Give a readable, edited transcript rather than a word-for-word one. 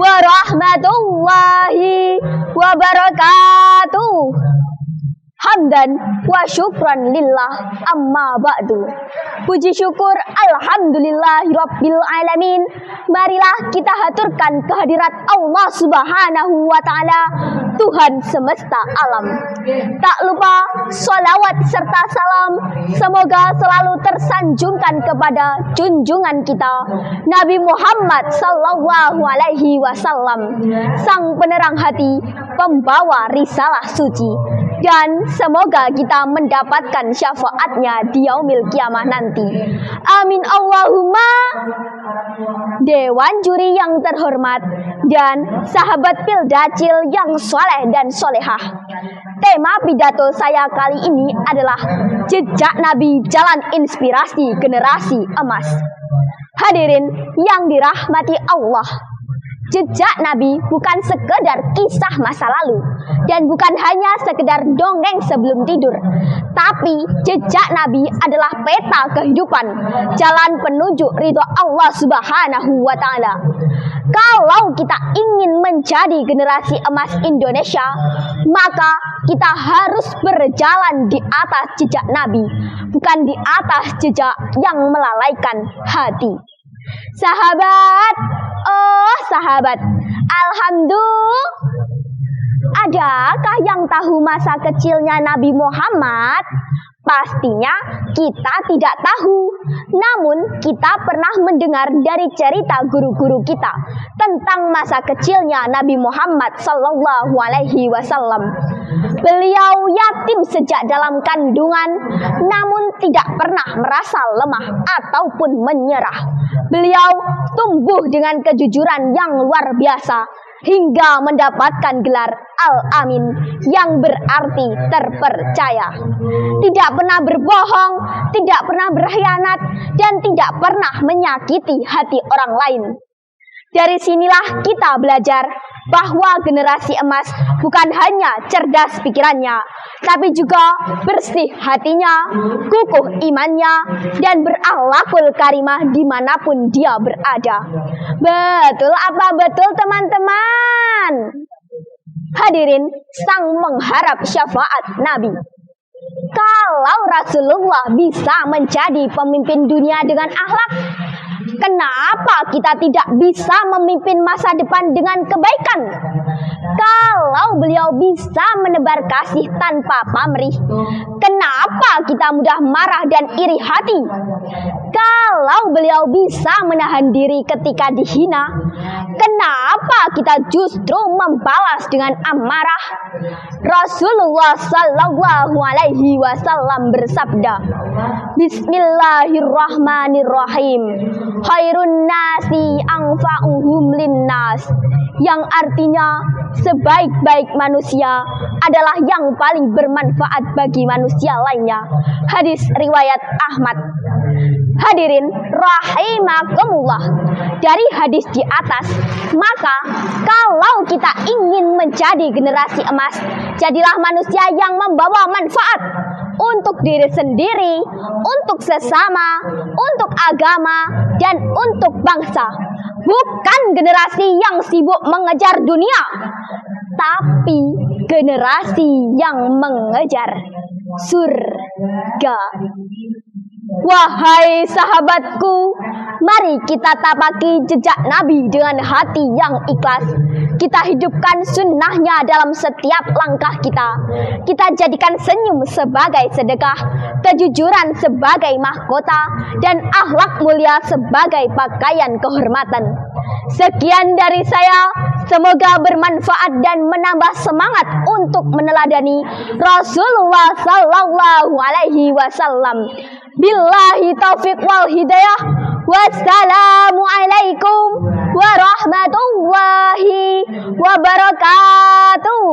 warahmatullahi wabarakatuh. Hamdan wa syukran lillah, amma ba'du. Puji syukur alhamdulillahi rabbil alamin. Marilah kita haturkan kehadirat Allah subhanahu wa ta'ala, Tuhan semesta alam. Tak lupa sholawat serta salam semoga selalu tersanjungkan kepada junjungan kita Nabi Muhammad sallallahu alaihi wasallam, sang penerang hati, pembawa risalah suci. Dan semoga kita mendapatkan syafaatnya di yaumil kiamah nanti. Amin Allahumma. Dewan juri yang terhormat dan sahabat Pildacil yang soleh dan solehah. Tema pidato saya kali ini adalah jejak Nabi, jalan inspirasi generasi emas. Hadirin yang dirahmati Allah, jejak Nabi bukan sekedar kisah masa lalu dan bukan hanya sekedar dongeng sebelum tidur, tapi jejak Nabi adalah peta kehidupan, jalan penunjuk ridho Allah subhanahu wa ta'ala. Kalau kita ingin menjadi generasi emas Indonesia, maka kita harus berjalan di atas jejak Nabi, bukan di atas jejak yang melalaikan hati. Sahabat, oh sahabat, alhamdulillah, adakah yang tahu masa kecilnya Nabi Muhammad? Pastinya kita tidak tahu. Namun kita pernah mendengar dari cerita guru-guru kita tentang masa kecilnya Nabi Muhammad sallallahu alaihi wasallam. Beliau yatim sejak dalam kandungan, namun tidak pernah merasa lemah ataupun menyerah. Beliau tumbuh dengan kejujuran yang luar biasa hingga mendapatkan gelar Al-Amin yang berarti terpercaya. Tidak pernah berbohong, tidak pernah berkhianat, dan tidak pernah menyakiti hati orang lain. Dari sinilah kita belajar bahwa generasi emas bukan hanya cerdas pikirannya, tapi juga bersih hatinya, kukuh imannya, dan berakhlakul karimah dimanapun dia berada. Betul apa betul teman-teman? Hadirin sang mengharap syafaat Nabi. Kalau Rasulullah bisa menjadi pemimpin dunia dengan akhlak, kenapa kita tidak bisa memimpin masa depan dengan kebaikan? Kalau beliau bisa menebar kasih tanpa pamrih, kenapa kita mudah marah dan iri hati? Kalau beliau bisa menahan diri ketika dihina, kenapa kita justru membalas dengan amarah? Rasulullah sallallahu alaihi wasallam bersabda, Bismillahirrahmanirrahim, khairun nasi anfa'uhum linnas, yang artinya sebaik-baik manusia adalah yang paling bermanfaat bagi manusia lainnya. Hadis riwayat Ahmad. Hadirin rahimakumullah, dari hadis di atas, maka kalau kita ingin menjadi generasi emas, jadilah manusia yang membawa manfaat untuk diri sendiri, untuk sesama, untuk agama, dan untuk bangsa. Bukan generasi yang sibuk mengejar dunia, tapi generasi yang mengejar surga. Wahai sahabatku, mari kita tapaki jejak Nabi dengan hati yang ikhlas. Kita hidupkan sunnahnya dalam setiap langkah kita. Kita jadikan senyum sebagai sedekah, kejujuran sebagai mahkota, dan akhlak mulia sebagai pakaian kehormatan. Sekian dari saya, semoga bermanfaat dan menambah semangat untuk meneladani Rasulullah sallallahu alaihi wasallam. Billahi taufiq wal hidayah. Wassalamualaikum warahmatullahi wabarakatuh.